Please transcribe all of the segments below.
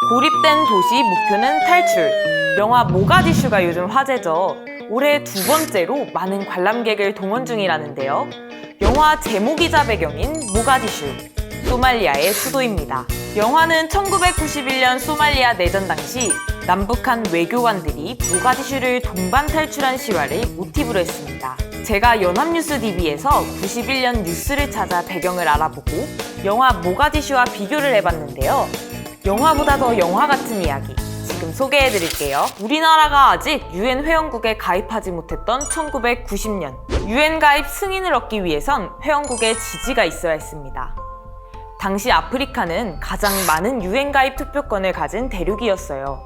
고립된 도시 목표는 탈출. 영화 모가디슈가 요즘 화제죠. 올해 두 번째로 많은 관람객을 동원 중이라는데요. 영화 제목이자 배경인 모가디슈, 소말리아의 수도입니다. 영화는 1991년 소말리아 내전 당시 남북한 외교관들이 모가디슈를 동반 탈출한 실화를 모티브로 했습니다. 제가 연합뉴스 DB에서 91년 뉴스를 찾아 배경을 알아보고 영화 모가디슈와 비교를 해봤는데요. 영화보다 더 영화 같은 이야기 지금 소개해드릴게요. 우리나라가 아직 UN 회원국에 가입하지 못했던 1990년 UN 가입 승인을 얻기 위해선 회원국의 지지가 있어야 했습니다. 당시 아프리카는 가장 많은 UN 가입 투표권을 가진 대륙이었어요.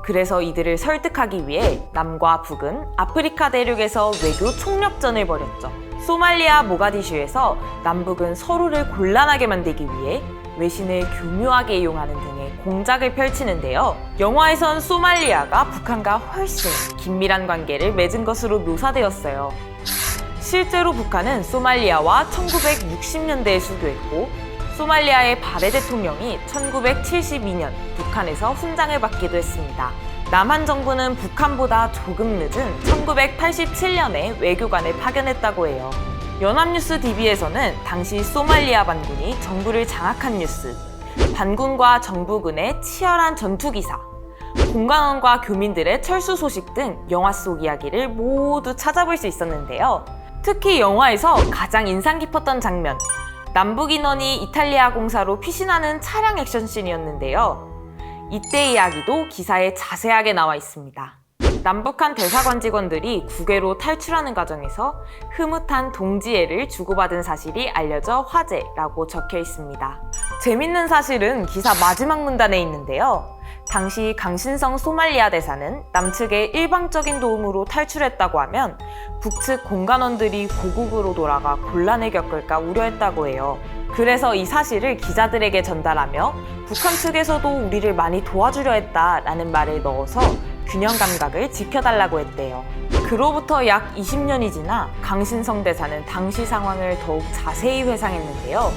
그래서 이들을 설득하기 위해 남과 북은 아프리카 대륙에서 외교 총력전을 벌였죠. 소말리아 모가디슈에서 남북은 서로를 곤란하게 만들기 위해 외신을 교묘하게 이용하는 등의 공작을 펼치는데요. 영화에선 소말리아가 북한과 훨씬 긴밀한 관계를 맺은 것으로 묘사되었어요. 실제로 북한은 소말리아와 1960년대에 수교했고 소말리아의 바레 대통령이 1972년 북한에서 훈장을 받기도 했습니다. 남한 정부는 북한보다 조금 늦은 1987년에 외교관을 파견했다고 해요. 연합뉴스 DB에서는 당시 소말리아 반군이 정부를 장악한 뉴스, 반군과 정부군의 치열한 전투기사, 공관원과 교민들의 철수 소식 등 영화 속 이야기를 모두 찾아볼 수 있었는데요. 특히 영화에서 가장 인상 깊었던 장면, 남북 인원이 이탈리아 공사로 피신하는 차량 액션씬이었는데요. 이때 이야기도 기사에 자세하게 나와 있습니다. 남북한 대사관 직원들이 국외로 탈출하는 과정에서 흐뭇한 동지애를 주고받은 사실이 알려져 화제라고 적혀 있습니다. 재밌는 사실은 기사 마지막 문단에 있는데요. 당시 강신성 소말리아 대사는 남측의 일방적인 도움으로 탈출했다고 하면 북측 공관원들이 고국으로 돌아가 곤란을 겪을까 우려했다고 해요. 그래서 이 사실을 기자들에게 전달하며 북한 측에서도 우리를 많이 도와주려 했다라는 말을 넣어서 균형 감각을 지켜달라고 했대요. 그로부터 약 20년이 지나 강신성 대사는 당시 상황을 더욱 자세히 회상했는데요.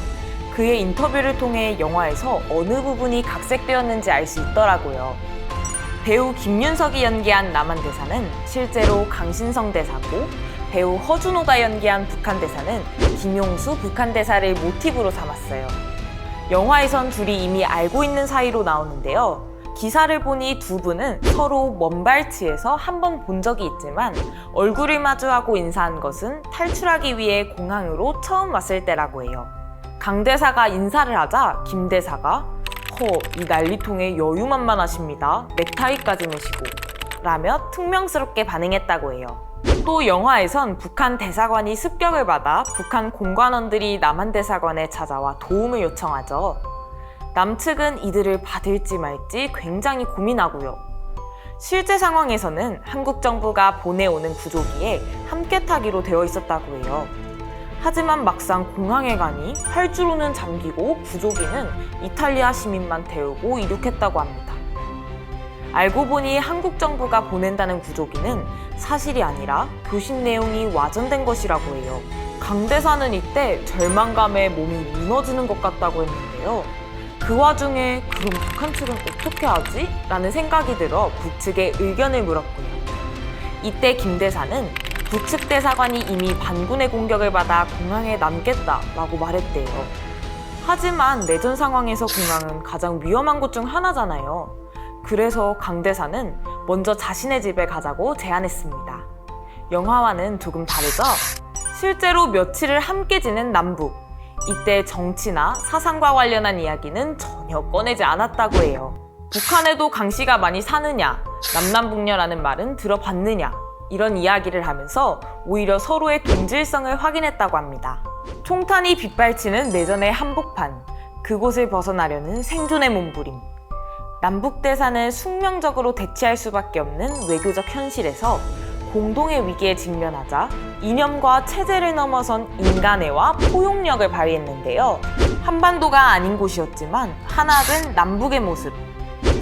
그의 인터뷰를 통해 영화에서 어느 부분이 각색되었는지 알 수 있더라고요. 배우 김윤석이 연기한 남한 대사는 실제로 강신성 대사고, 배우 허준호가 연기한 북한 대사는 김용수 북한 대사를 모티브로 삼았어요. 영화에선 둘이 이미 알고 있는 사이로 나오는데요. 기사를 보니 두 분은 서로 먼발치에서 한 번 본 적이 있지만 얼굴을 마주하고 인사한 것은 탈출하기 위해 공항으로 처음 왔을 때라고 해요. 강 대사가 인사를 하자 김 대사가 이 난리통에 여유만만하십니다. 넥타이까지 매시고 라며 퉁명스럽게 반응했다고 해요. 또 영화에선 북한 대사관이 습격을 받아 북한 공관원들이 남한 대사관에 찾아와 도움을 요청하죠. 남측은 이들을 받을지 말지 굉장히 고민하고요. 실제 상황에서는 한국 정부가 보내오는 구조기에 함께 타기로 되어 있었다고 해요. 하지만 막상 공항에 가니 활주로는 잠기고 구조기는 이탈리아 시민만 태우고 이륙했다고 합니다. 알고 보니 한국 정부가 보낸다는 구조기는 사실이 아니라 교신 내용이 와전된 것이라고 해요. 강 대사는 이때 절망감에 몸이 무너지는 것 같다고 했는데요. 그 와중에 그럼 북한 측은 어떻게 하지? 라는 생각이 들어 북측에 의견을 물었고요. 이때 김 대사는 북측 대사관이 이미 반군의 공격을 받아 공항에 남겠다라고 말했대요. 하지만 내전 상황에서 공항은 가장 위험한 곳 중 하나잖아요. 그래서 강 대사는 먼저 자신의 집에 가자고 제안했습니다. 영화와는 조금 다르죠? 실제로 며칠을 함께 지낸 남북. 이때 정치나 사상과 관련한 이야기는 전혀 꺼내지 않았다고 해요. 북한에도 강 씨가 많이 사느냐, 남남북녀라는 말은 들어봤느냐, 이런 이야기를 하면서 오히려 서로의 동질성을 확인했다고 합니다. 총탄이 빗발치는 내전의 한복판, 그곳을 벗어나려는 생존의 몸부림. 남북대사는 숙명적으로 대치할 수밖에 없는 외교적 현실에서 공동의 위기에 직면하자 이념과 체제를 넘어선 인간애와 포용력을 발휘했는데요. 한반도가 아닌 곳이었지만 하나 된 남북의 모습.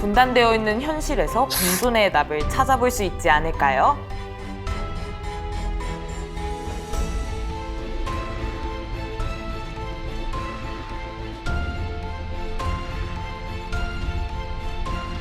분단되어 있는 현실에서 공존의 답을 찾아볼 수 있지 않을까요?